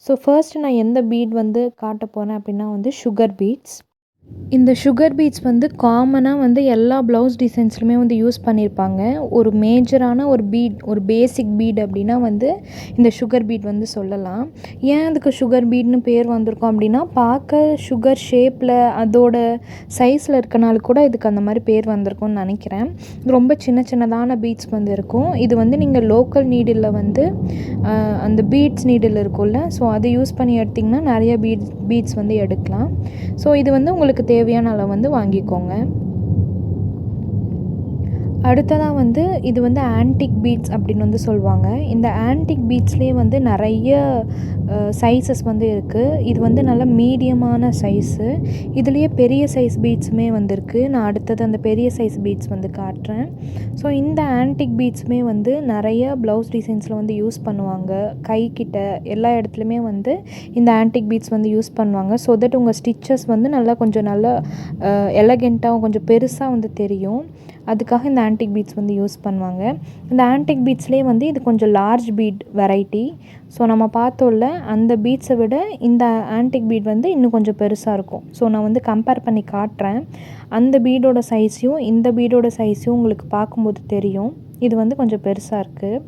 ஸோ ஃபர்ஸ்ட் நான் எந்த பீட் வந்து காட்ட போகிறேன் அப்படின்னா வந்து சுகர் பீட்ஸ். இந்த சுகர் பீட்ஸ் வந்து காமனாக வந்து எல்லா ப்ளவுஸ் டிசைன்ஸ்லையுமே வந்து யூஸ் பண்ணியிருப்பாங்க. ஒரு மேஜரான ஒரு பேசிக் பீட் அப்படின்னா வந்து இந்த சுகர் பீட் வந்து சொல்லலாம். ஏன் அதுக்கு சுகர் பீட்னு பேர் வந்திருக்கும் அப்படின்னா, பார்க்க சுகர் ஷேப்பில் அதோட சைஸில் இருக்கனால கூட இதுக்கு அந்த மாதிரி பேர் வந்திருக்கும்னு நினைக்கிறேன். ரொம்ப சின்னதான பீட்ஸ் வந்து இருக்கும். இது வந்து நீங்கள் லோக்கல் நீடில் வந்து அந்த பீட்ஸ் நீடில் இருக்கும்ல, ஸோ அதை யூஸ் பண்ணி எடுத்திங்கன்னா நிறைய பீட்ஸ் வந்து எடுக்கலாம். ஸோ இது வந்து உங்களுக்கு தேவையான அளவு வந்து வாங்கிக்கோங்க. அடுத்ததா வந்து இது வந்து ஆன்டிக் பீட்ஸ் அப்படின்னு வந்து சொல்லுவாங்க. இந்த ஆன்டிக் பீட்ஸ்லேயே வந்து நெறைய சைஸஸ் வந்து இருக்குது. இது வந்து நல்ல மீடியமான சைஸு. இதுலேயே பெரிய சைஸ் பீட்ஸுமே வந்திருக்கு. நான் அடுத்தது அந்த பெரிய சைஸ் பீட்ஸ் வந்து காட்டுறேன். ஸோ இந்த ஆன்டிக் பீட்ஸுமே வந்து நிறைய ப்ளவுஸ் டிசைன்ஸில் வந்து யூஸ் பண்ணுவாங்க. கைக்கிட்ட எல்லா இடத்துலையுமே வந்து இந்த ஆன்டிக் பீட்ஸ் வந்து யூஸ் பண்ணுவாங்க. ஸோ தட் உங்கள் ஸ்டிச்சஸ் வந்து நல்லா கொஞ்சம் நல்லா எலகெண்ட்டாக கொஞ்சம் பெருசாக வந்து தெரியும். அதுக்காக இந்த ஆன்டிக் பீட்ஸ் வந்து யூஸ் பண்ணுவாங்க. இந்த ஆன்டிக் பீட்ஸ்லேயே வந்து இது கொஞ்சம் லார்ஜ் பீட் வெரைட்டி. ஸோ நம்ம பார்த்தோம்ல அந்த பீட்ஸை விட இந்த ஆன்டிக் பீட் வந்து இன்னும் கொஞ்சம் பெருசாக இருக்கும். ஸோ நான் வந்து கம்பேர் பண்ணி காட்டுறேன். அந்த பீடோட சைஸையும் இந்த பீடோட சைஸையும் உங்களுக்கு பார்க்கும்போது தெரியும். இது வந்து கொஞ்சம் பெருசாக இருக்குது.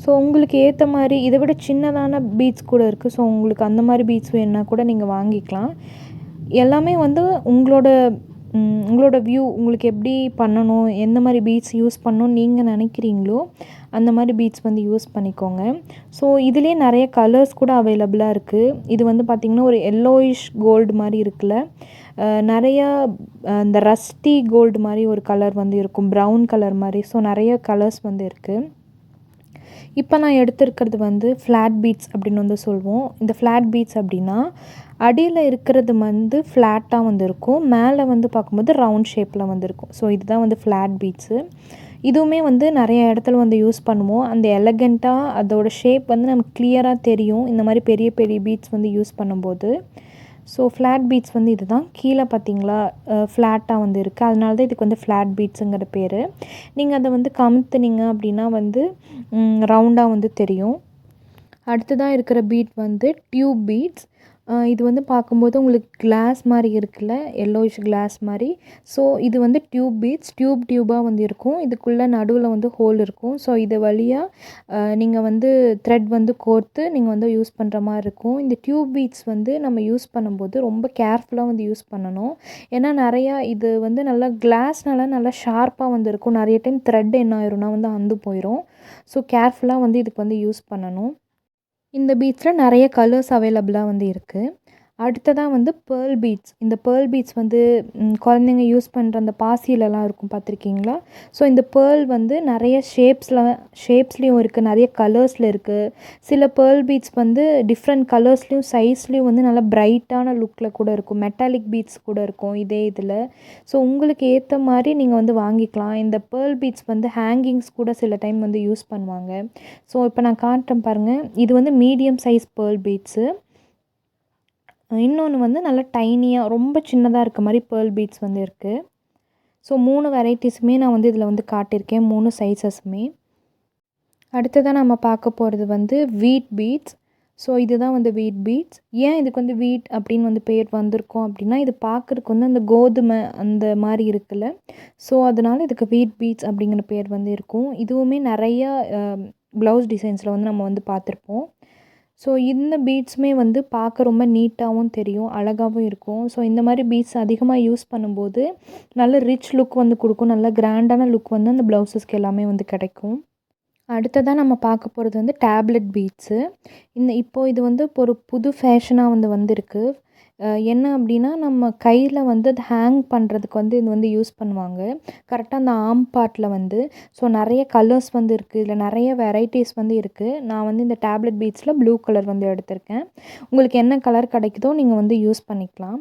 ஸோ உங்களுக்கு ஏற்ற மாதிரி இதை விட சின்னதான பீட்ஸ் கூட இருக்குது. ஸோ உங்களுக்கு அந்த மாதிரி பீட்ஸ் வேணுன்னா கூட நீங்கள் வாங்கிக்கலாம். எல்லாமே வந்து உங்களோட வியூ உங்களுக்கு எப்படி பண்ணணும், எந்த மாதிரி பீட்ஸ் யூஸ் பண்ணணும்னு நீங்கள் நினைக்கிறீங்களோ அந்த மாதிரி பீட்ஸ் வந்து யூஸ் பண்ணிக்கோங்க. ஸோ இதுலேயே நிறைய கலர்ஸ் கூட அவைலபிளாக இருக்குது. இது வந்து பார்த்திங்கன்னா ஒரு எல்லோயிஷ் கோல்டு மாதிரி இருக்குல்ல, நிறையா இந்த ரஸ்டி கோல்டு மாதிரி ஒரு கலர் வந்து இருக்கும், ப்ரௌன் கலர் மாதிரி. ஸோ நிறைய கலர்ஸ் வந்து இருக்குது. இப்போ நான் எடுத்திருக்கிறது வந்து ஃப்ளாட் பீட்ஸ் அப்படின்னு வந்து சொல்லுவோம். இந்த ஃப்ளாட் பீட்ஸ் அப்படின்னா அடியில் இருக்கிறது வந்து ஃப்ளாட்டாக வந்து இருக்கும், மேலே வந்து பார்க்கும்போது ரவுண்ட் ஷேப்பில் வந்து இருக்கும். ஸோ இதுதான் வந்து ஃப்ளாட் பீட்ஸு. இதுவுமே வந்து நிறைய இடத்துல வந்து யூஸ் பண்ணுவோம். அந்த எலகெண்ட்டாக அதோட ஷேப் வந்து நமக்கு கிளியராக தெரியும் இந்த மாதிரி பெரிய பெரிய பீட்ஸ் வந்து யூஸ் பண்ணும்போது. ஸோ ஃப்ளாட் பீட்ஸ் வந்து இது தான். கீழே பார்த்தீங்களா ஃப்ளாட்டாக வந்து இருக்குது, அதனால தான் இதுக்கு வந்து ஃப்ளாட் பீட்ஸுங்கிற பேர். நீங்கள் அதை வந்து கமுத்துனீங்க அப்படின்னா வந்து ரவுண்டாக வந்து தெரியும். அடுத்ததாக இருக்கிற பீட் வந்து டியூப் பீட்ஸ். இது வந்து பார்க்கும்போது உங்களுக்கு கிளாஸ் மாதிரி இருக்குல்ல, எல்லோயிஷ் கிளாஸ் மாதிரி. ஸோ இது வந்து டியூப் பீட்ஸ், டியூபாக வந்து இருக்கும். இதுக்குள்ளே நடுவில் வந்து ஹோல் இருக்கும். ஸோ இது வழியாக நீங்கள் வந்து த்ரெட் வந்து கோர்த்து நீங்கள் வந்து யூஸ் பண்ணுற மாதிரி இருக்கும். இந்த டியூப் பீட்ஸ் வந்து நம்ம யூஸ் பண்ணும்போது ரொம்ப கேர்ஃபுல்லாக வந்து யூஸ் பண்ணணும். ஏன்னா நிறையா இது வந்து நல்லா கிளாஸ்னால நல்லா ஷார்ப்பாக வந்து இருக்கும். நிறைய டைம் த்ரெட் என்ன ஆயிரும்னா வந்து அந்து போயிடும். ஸோ கேர்ஃபுல்லாக வந்து இதுக்கு வந்து யூஸ் பண்ணணும். இந்த பீட்ஸில் நிறைய கலர்ஸ் அவைலபிளாக வந்து இருக்குது. அடுத்ததாக வந்து பேர்ல் பீட்ஸ். இந்த பேர்ல் பீட்ஸ் வந்து குழந்தைங்க யூஸ் பண்ணுற அந்த பாசிலெலாம் இருக்கும், பார்த்துருக்கீங்களா? ஸோ இந்த பேர்ல் வந்து நிறைய ஷேப்ஸ்லேயும் இருக்குது, நிறைய கலர்ஸில் இருக்குது. சில பேர்ல் பீட்ஸ் வந்து டிஃப்ரெண்ட் கலர்ஸ்லேயும் சைஸ்லேயும் வந்து நல்லா பிரைட்டான லுக்கில் கூட இருக்கும். மெட்டாலிக் பீட்ஸ் கூட இருக்கும் இதே இதில். ஸோ உங்களுக்கு ஏற்ற மாதிரி நீங்கள் வந்து வாங்கிக்கலாம். இந்த பேர்ல் பீட்ஸ் வந்து ஹேங்கிங்ஸ் கூட சில டைம் வந்து யூஸ் பண்ணுவாங்க. ஸோ இப்போ நான் காட்டுறேன் பாருங்கள். இது வந்து மீடியம் சைஸ் பேர்ல் பீட்ஸு. இன்னொன்று வந்து நல்லா டைனியாக ரொம்ப சின்னதாக இருக்க மாதிரி பேர்ல் பீட்ஸ் வந்து இருக்குது. ஸோ 3 வெரைட்டிஸுமே நான் வந்து இதில் வந்து காட்டியிருக்கேன், 3 சைஸஸுமே. அடுத்ததாக நம்ம பார்க்க போகிறது வந்து வீட் பீட்ஸ். ஸோ இதுதான் வந்து வீட் பீட்ஸ். ஏன் இதுக்கு வந்து வீட் அப்படின்னு வந்து பேர் வந்திருக்கோம் அப்படின்னா, இது பார்க்குறதுக்கு வந்து அந்த கோதுமை அந்த மாதிரி இருக்குல்ல, ஸோ அதனால் இதுக்கு வீட் பீட்ஸ் அப்படிங்கிற பேர் வந்து இருக்கும். இதுவுமே நிறையா ப்ளவுஸ் டிசைன்ஸில் வந்து நம்ம வந்து பார்த்துருப்போம். ஸோ இந்த பீட்ஸுமே வந்து பார்க்க ரொம்ப நீட்டாகவும் தெரியும், அழகாகவும் இருக்கும். ஸோ இந்த மாதிரி பீட்ஸ் அதிகமாக யூஸ் பண்ணும்போது நல்ல ரிச் லுக் வந்து கொடுக்கும், நல்ல கிராண்டான லுக் வந்து அந்த ப்ளவுஸஸ்க்கு எல்லாமே வந்து கிடைக்கும். அடுத்ததாக நம்ம பார்க்க போகிறது வந்து டேப்லெட் பீட்ஸு. இப்போது இது வந்து இப்போ ஒரு புது ஃபேஷனாக வந்து வந்திருக்கு. என்ன அப்படின்னா, நம்ம கையில் வந்து அது ஹேங் பண்ணுறதுக்கு வந்து இது வந்து யூஸ் பண்ணுவாங்க, கரெக்டாக அந்த ஆர்ம் பார்ட்டில் வந்து. ஸோ நிறைய கலர்ஸ் வந்து இருக்குது, இதில் நிறைய வெரைட்டிஸ் வந்து இருக்குது. நான் வந்து இந்த டேப்லெட் பீட்ஸில் ப்ளூ கலர் வந்து எடுத்திருக்கேன். உங்களுக்கு என்ன கலர் கிடைக்குதோ நீங்கள் வந்து யூஸ் பண்ணிக்கலாம்.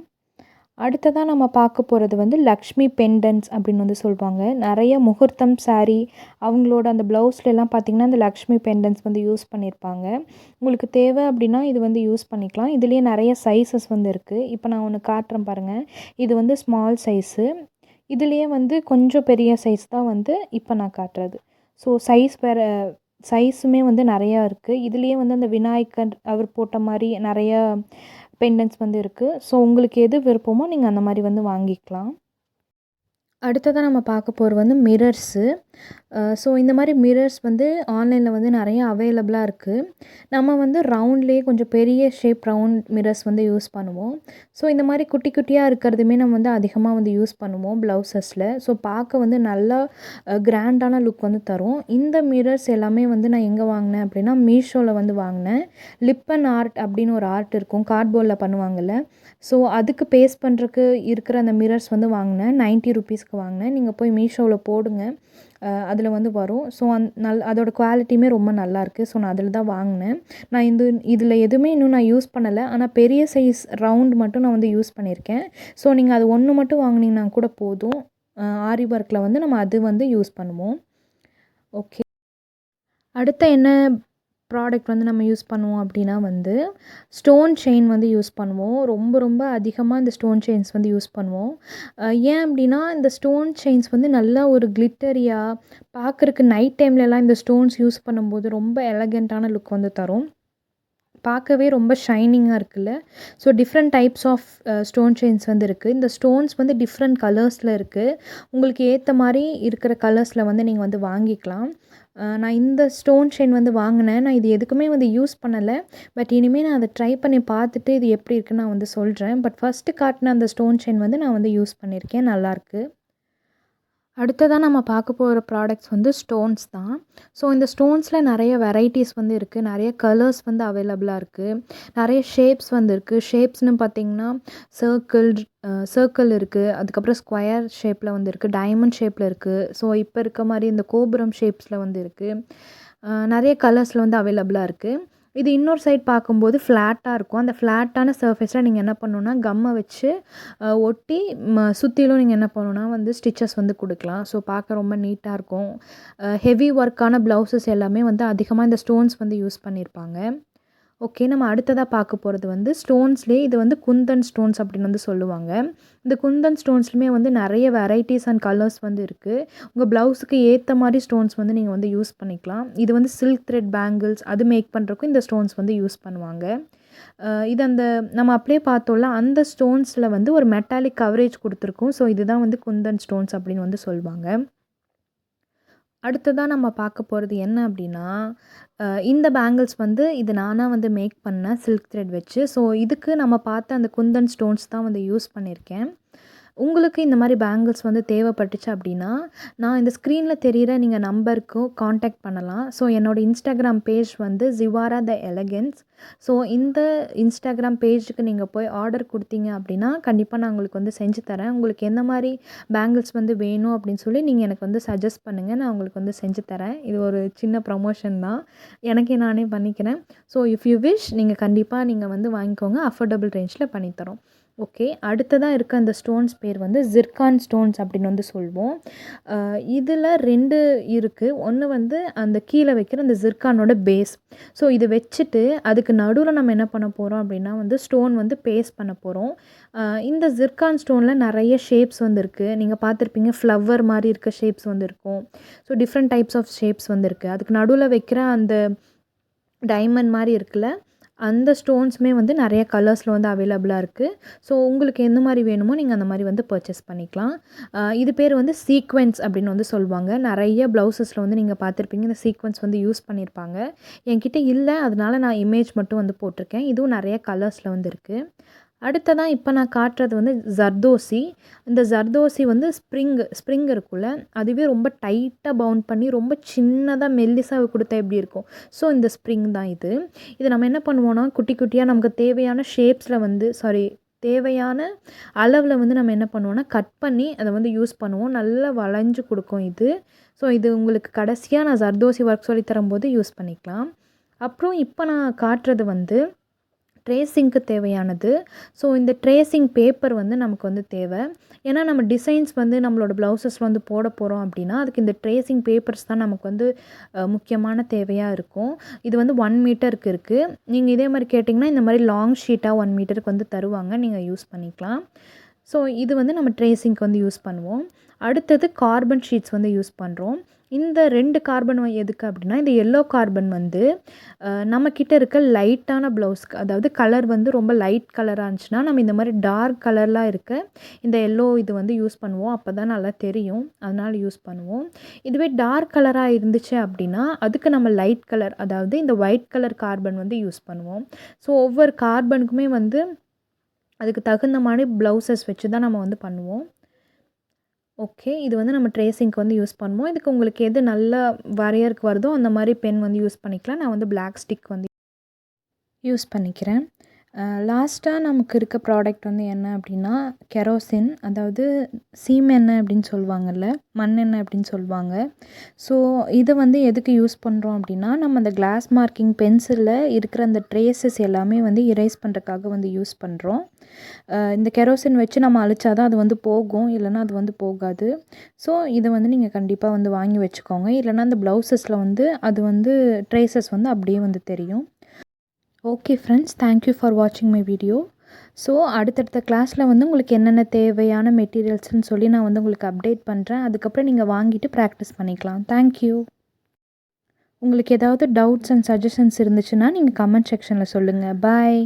அடுத்ததாக நம்ம பார்க்க போகிறது வந்து லக்ஷ்மி பெண்டன்ட்ஸ் அப்படின்னு வந்து சொல்லுவாங்க. நிறைய முகூர்த்தம் சாரீ அவங்களோட அந்த ப்ளவுஸ்லலாம் பார்த்திங்கன்னா இந்த லக்ஷ்மி பெண்டன்ட்ஸ் வந்து யூஸ் பண்ணியிருப்பாங்க. உங்களுக்கு தேவை அப்படின்னா இது வந்து யூஸ் பண்ணிக்கலாம். இதுலேயே நிறைய சைஸஸ் வந்து இருக்குது. இப்போ நான் ஒன்று காட்டுறேன் பாருங்கள். இது வந்து ஸ்மால் சைஸு. இதுலேயே வந்து கொஞ்சம் பெரிய சைஸ் தான் வந்து இப்போ நான் காட்டுறது. ஸோ சைஸுமே வந்து நிறையா இருக்குது. இதுலேயே வந்து அந்த விநாயகர் அவர் போட்ட மாதிரி நிறையா பெண்டன்ட்ஸ் வந்து இருக்குது. ஸோ உங்களுக்கு எது விருப்பமோ நீங்கள் அந்த மாதிரி வந்து வாங்கிக்கலாம். அடுத்ததாக நம்ம பார்க்க போகிறது வந்து மிரர்ஸு. ஸோ இந்த மாதிரி மிரர்ஸ் வந்து ஆன்லைனில் வந்து நிறைய அவைலபிளாக இருக்குது. நம்ம வந்து ரவுண்ட்லேயே கொஞ்சம் பெரிய ஷேப் ரவுண்ட் மிரர்ஸ் வந்து யூஸ் பண்ணுவோம். ஸோ இந்த மாதிரி குட்டி குட்டியாக இருக்கிறதுமே நம்ம வந்து அதிகமாக வந்து யூஸ் பண்ணுவோம் ப்ளவுசஸில். ஸோ பார்க்க வந்து நல்லா கிராண்டான லுக் வந்து தரும். இந்த மிரர்ஸ் எல்லாமே வந்து நான் எங்கே வாங்கினேன் அப்படின்னா, மீஷோவில் வந்து வாங்கினேன். லிப்பன் ஆர்ட் அப்படின்னு ஒரு ஆர்ட் இருக்கும், கார்ட்போர்டில் பண்ணுவாங்கள்ல. ஸோ அதுக்கு பேஸ்ட் பண்ணுறதுக்கு இருக்கிற அந்த மிரர்ஸ் வந்து வாங்கினேன். 90 ருபீஸ்க்கு வாங்கினேன். நீங்கள் போய் மீஷோவில் போடுங்க, அதில் வந்து வரும். ஸோ அதோட குவாலிட்டியுமே ரொம்ப நல்லாயிருக்கு. ஸோ நான் அதில் தான் வாங்கினேன். நான் இதில் எதுவுமே இன்னும் நான் யூஸ் பண்ணலை. ஆனால் பெரிய சைஸ் ரவுண்ட் மட்டும் நான் வந்து யூஸ் பண்ணியிருக்கேன். ஸோ நீங்கள் அது ஒன்று மட்டும் வாங்கினீங்கன்னா கூட போதும். ஆரி ஒர்க்கில் வந்து நம்ம அது வந்து யூஸ் பண்ணுவோம். ஓகே. அடுத்த என்ன ப்ராடக்ட் வந்து நம்ம யூஸ் பண்ணுவோம் அப்படின்னா வந்து ஸ்டோன் செயின் வந்து யூஸ் பண்ணுவோம். ரொம்ப ரொம்ப அதிகமாக இந்த ஸ்டோன் செயின்ஸ் வந்து யூஸ் பண்ணுவோம். ஏன் அப்படின்னா இந்த ஸ்டோன் செயின்ஸ் வந்து நல்லா ஒரு கிளிட்டரியாக பார்க்குறக்கு நைட் டைம்லலாம் இந்த ஸ்டோன்ஸ் யூஸ் பண்ணும்போது ரொம்ப எலகண்ட்டான லுக் வந்து தரும். பார்க்கவே ரொம்ப ஷைனிங்காக இருக்குல்ல. So different types of stone chains வந்து இருக்குது. இந்த ஸ்டோன்ஸ் வந்து டிஃப்ரெண்ட் கலர்ஸில் இருக்குது. உங்களுக்கு ஏற்ற மாதிரி இருக்கிற கலர்ஸில் வந்து நீங்கள் வந்து வாங்கிக்கலாம். நான் இந்த ஸ்டோன் செயின் வந்து வாங்கினேன். நான் இது எதுக்குமே வந்து யூஸ் பண்ணலை. பட் இனிமேல் நான் அதை ட்ரை பண்ணி பார்த்துட்டு இது எப்படி இருக்குன்னு நான் வந்து சொல்கிறேன். பட் ஃபஸ்ட்டு காட்டின அந்த ஸ்டோன் செயின் வந்து நான் வந்து யூஸ் பண்ணியிருக்கேன். நல்லாயிருக்கு. அடுத்ததாக நம்ம பார்க்க போகிற ப்ராடக்ட்ஸ் வந்து ஸ்டோன்ஸ் தான். ஸோ இந்த ஸ்டோன்ஸில் நிறைய வெரைட்டிஸ் வந்து இருக்குது. நிறைய கலர்ஸ் வந்து அவைலபிளாக இருக்குது. நிறைய ஷேப்ஸ் வந்து இருக்குது. ஷேப்ஸ்னு பார்த்திங்கன்னா சர்க்கிள் இருக்குது. அதுக்கப்புறம் ஸ்கொயர் ஷேப்பில் வந்து இருக்குது. டைமண்ட் ஷேப்பில் இருக்குது. ஸோ இப்போ இருக்க மாதிரி இந்த கோபுரம் ஷேப்ஸில் வந்து இருக்குது. நிறைய கலர்ஸில் வந்து அவைலபிளாக இருக்குது. இது இன்னொரு சைட் பார்க்கும்போது ஃப்ளாட்டாக இருக்கும். அந்த ஃப்ளாட்டான சர்ஃபேஸில் நீங்கள் என்ன பண்ணணுன்னா கம்மை வச்சு ஒட்டி சுற்றிலும் நீங்கள் என்ன பண்ணணுன்னா வந்து ஸ்டிச்சஸ் வந்து கொடுக்கலாம். ஸோ பார்க்க ரொம்ப நீட்டாக இருக்கும். ஹெவி ஒர்க்கான ப்ளவுசஸ் எல்லாமே வந்து அதிகமாக இந்த ஸ்டோன்ஸ் வந்து யூஸ் பண்ணியிருப்பாங்க. ஓகே. நம்ம அடுத்ததாக பார்க்க போகிறது வந்து ஸ்டோன்ஸ்லேயே இது வந்து குந்தன் ஸ்டோன்ஸ் அப்படின்னு வந்து சொல்லுவாங்க. இந்த குந்தன் ஸ்டோன்ஸ்லையுமே வந்து நிறைய வெரைட்டிஸ் அண்ட் கலர்ஸ் வந்து இருக்குது. உங்கள் ப்ளவுஸுக்கு ஏற்ற மாதிரி ஸ்டோன்ஸ் வந்து நீங்கள் வந்து யூஸ் பண்ணிக்கலாம். இது வந்து சில்க் த்ரெட் பேங்கிள்ஸ் அது மேக் பண்ணுறக்கும் இந்த ஸ்டோன்ஸ் வந்து யூஸ் பண்ணுவாங்க. இது நம்ம அப்படியே பார்த்தோம்ல அந்த ஸ்டோன்ஸில் வந்து ஒரு மெட்டாலிக் கவரேஜ் கொடுத்துருக்கும். ஸோ இதுதான் வந்து குந்தன் ஸ்டோன்ஸ் அப்படின்னு வந்து சொல்லுவாங்க. அடுத்ததாக நம்ம பார்க்க போகிறது என்ன அப்படின்னா இந்த பேங்கிள்ஸ் வந்து இது நானாக வந்து மேக் பண்ணேன் சில்க் த்ரெட் வச்சு. ஸோ இதுக்கு நம்ம பார்த்த அந்த குந்தன் ஸ்டோன்ஸ் தான் வந்து யூஸ் பண்ணியிருக்கேன். உங்களுக்கு இந்த மாதிரி பேங்கிள்ஸ் வந்து தேவைப்பட்டுச்சு அப்படின்னா நான் இந்த ஸ்க்ரீனில் தெரிகிற நீங்கள் நம்பருக்கும் காண்டாக்ட் பண்ணலாம். ஸோ என்னோடய இன்ஸ்டாகிராம் பேஜ் வந்து ஜிவாரா த எலகன்ஸ். ஸோ இந்த இன்ஸ்டாகிராம் பேஜுக்கு நீங்கள் போய் ஆர்டர் கொடுத்தீங்க அப்படின்னா கண்டிப்பாக நான் உங்களுக்கு வந்து செஞ்சு தரேன். உங்களுக்கு எந்த மாதிரி பேங்கிள்ஸ் வந்து வேணும் அப்படின்னு சொல்லி நீங்கள் எனக்கு வந்து சஜஸ்ட் பண்ணுங்கள். நான் உங்களுக்கு வந்து செஞ்சு தரேன். இது ஒரு சின்ன ப்ரமோஷன் தான். எனக்கே நானே பண்ணிக்கிறேன். ஸோ இஃப் யூ விஷ் நீங்கள் கண்டிப்பாக நீங்கள் வந்து வாங்கிக்கோங்க. அஃபோர்டபுள் ரேஞ்சில் பண்ணித்தரோம். ஓகே. அடுத்ததாக இருக்க அந்த ஸ்டோன்ஸ் பேர் வந்து ஜிர்கான் ஸ்டோன்ஸ் அப்படின்னு வந்து சொல்வோம். இதில் 2 இருக்குது. ஒன்று வந்து அந்த கீழே வைக்கிற அந்த ஜிர்கானோட பேஸ். ஸோ இதை வச்சுட்டு அதுக்கு நடுவில் நம்ம என்ன பண்ண போகிறோம் அப்படின்னா வந்து ஸ்டோன் வந்து பேஸ்ட் பண்ண போகிறோம். இந்த ஜிர்கான் ஸ்டோனில் நிறைய ஷேப்ஸ் வந்து இருக்குது. நீங்கள் பார்த்துருப்பீங்க ஃப்ளவர் மாதிரி இருக்க ஷேப்ஸ் வந்து இருக்கும். So different types of shapes வந்து இருக்குது. அதுக்கு நடுவில் வைக்கிற அந்த டைமண்ட் மாதிரி இருக்குல்ல அந்த ஸ்டோன்ஸுமே வந்து நிறைய கலர்ஸில் வந்து அவைலபிளாக இருக்குது. ஸோ உங்களுக்கு எந்த மாதிரி வேணுமோ நீங்கள் அந்த மாதிரி வந்து பர்ச்சேஸ் பண்ணிக்கலாம். இது பேர் வந்து சீக்வென்ஸ் அப்படின்னு வந்து சொல்லுவாங்க. நிறைய ப்ளவுசஸில் வந்து நீங்கள் பார்த்துருப்பீங்க இந்த சீக்வென்ஸ் வந்து யூஸ் பண்ணியிருப்பாங்க. என்கிட்ட இல்லை, அதனால நான் இமேஜ் மட்டும் வந்து போட்டிருக்கேன். இதுவும் நிறைய கலர்ஸில் வந்து இருக்குது. அடுத்ததான் இப்போ நான் காட்டுறது வந்து ஜர்தோசி. இந்த ஜர்தோசி வந்து ஸ்ப்ரிங் இருக்குல்ல அதுவே ரொம்ப டைட்டாக பவுண்ட் பண்ணி ரொம்ப சின்னதாக மெல்லிசாக கொடுத்தா எப்படி இருக்கும். ஸோ இந்த ஸ்ப்ரிங் தான் இது. இது நம்ம என்ன பண்ணுவோன்னா குட்டி குட்டியாக நமக்கு தேவையான ஷேப்ஸில் வந்து தேவையான அளவில் வந்து நம்ம என்ன பண்ணுவோன்னா கட் பண்ணி அதை வந்து யூஸ் பண்ணுவோம். நல்லா வளைஞ்சு கொடுக்கும் இது. ஸோ இது உங்களுக்கு கடைசியாக நான் ஜர்தோசி ஒர்க் சொல்லி தரும்போது யூஸ் பண்ணிக்கலாம். அப்புறம் இப்போ நான் காட்டுறது வந்து ட்ரேசிங்க்கு தேவையானது. ஸோ இந்த ட்ரேசிங் பேப்பர் வந்து நமக்கு வந்து தேவை. ஏன்னா நம்ம டிசைன்ஸ் வந்து நம்மளோட ப்ளவுசஸில் வந்து போட போகிறோம் அப்படின்னா அதுக்கு இந்த ட்ரேசிங் பேப்பர்ஸ் தான் நமக்கு வந்து முக்கியமான தேவையாக இருக்கும். இது வந்து 1 மீட்டருக்கு இருக்குது. நீங்கள் இதே மாதிரி கேட்டிங்கன்னா இந்த மாதிரி லாங் ஷீட்டாக 1 மீட்டருக்கு வந்து தருவாங்க. நீங்கள் யூஸ் பண்ணிக்கலாம். ஸோ இது வந்து நம்ம ட்ரேசிங்க்கு வந்து யூஸ் பண்ணுவோம். அடுத்தது கார்பன் ஷீட்ஸ் வந்து யூஸ் பண்ணுறோம். இந்த 2 கார்பன் எதுக்கு அப்படின்னா இந்த எல்லோ கார்பன் வந்து நம்மக்கிட்ட இருக்க லைட்டான ப்ளவுஸ்க்கு, அதாவது கலர் வந்து ரொம்ப லைட் கலராக இருந்துச்சுன்னா நம்ம இந்த மாதிரி டார்க் கலர்லாம் இருக்க இந்த எல்லோ இது வந்து யூஸ் பண்ணுவோம். அப்போ தான் நல்லா தெரியும், அதனால் யூஸ் பண்ணுவோம். இதுவே டார்க் கலராக இருந்துச்சு அப்படின்னா அதுக்கு நம்ம லைட் கலர், அதாவது இந்த ஒயிட் கலர் கார்பன் வந்து யூஸ் பண்ணுவோம். ஸோ ஒவ்வொரு கார்பனுக்குமே வந்து அதுக்கு தகுந்த மாதிரி ப்ளவுசஸ் வச்சு தான் நம்ம வந்து பண்ணுவோம். ஓகே. இது வந்து நம்ம ட்ரேசிங்க்கு வந்து யூஸ் பண்ணுவோம். இதுக்கு உங்களுக்கு எது நல்லா வரையறக்கு வருதோ அந்த மாதிரி பென் வந்து யூஸ் பண்ணிக்கலாம். நான் வந்து பிளாக் ஸ்டிக் வந்து யூஸ் பண்ணிக்கிறேன். லாஸ்ட்டாக நமக்கு இருக்க ப்ராடக்ட் வந்து என்ன அப்படின்னா கெரோசின், அதாவது சீமெண்ணெய் அப்படின்னு சொல்லுவாங்கல்ல, மண்ணெண்ணெய் அப்படின்னு சொல்லுவாங்க. ஸோ இதை வந்து எதுக்கு யூஸ் பண்ணுறோம் அப்படின்னா, நம்ம அந்த கிளாஸ் மார்க்கிங் பென்சிலில் இருக்கிற அந்த ட்ரேசஸ் எல்லாமே வந்து இரேஸ் பண்ணுறதுக்காக வந்து யூஸ் பண்ணுறோம். இந்த கெரோசின் வச்சு நம்ம அழிச்சா தான் அது வந்து போகும், இல்லைன்னா அது வந்து போகாது. ஸோ இதை வந்து நீங்கள் கண்டிப்பாக வந்து வாங்கி வச்சுக்கோங்க. இல்லைன்னா அந்த ப்ளவுசஸில் வந்து அது வந்து ட்ரேசஸ் வந்து அப்படியே வந்து தெரியும். Okay friends, thank you for வாட்சிங் மை வீடியோ. ஸோ அடுத்தடுத்த கிளாஸில் வந்து உங்களுக்கு என்னென்ன தேவையான மெட்டீரியல்ஸ்னு சொல்லி நான் வந்து உங்களுக்கு அப்டேட் பண்ணுறேன். அதுக்கப்புறம் நீங்கள் வாங்கிட்டு ப்ராக்டிஸ் பண்ணிக்கலாம். Thank you. உங்களுக்கு ஏதாவது டவுட்ஸ் அண்ட் சஜஷன்ஸ் இருந்துச்சுன்னா நீங்கள் கமெண்ட் செக்ஷனில் சொல்லுங்கள். பாய்.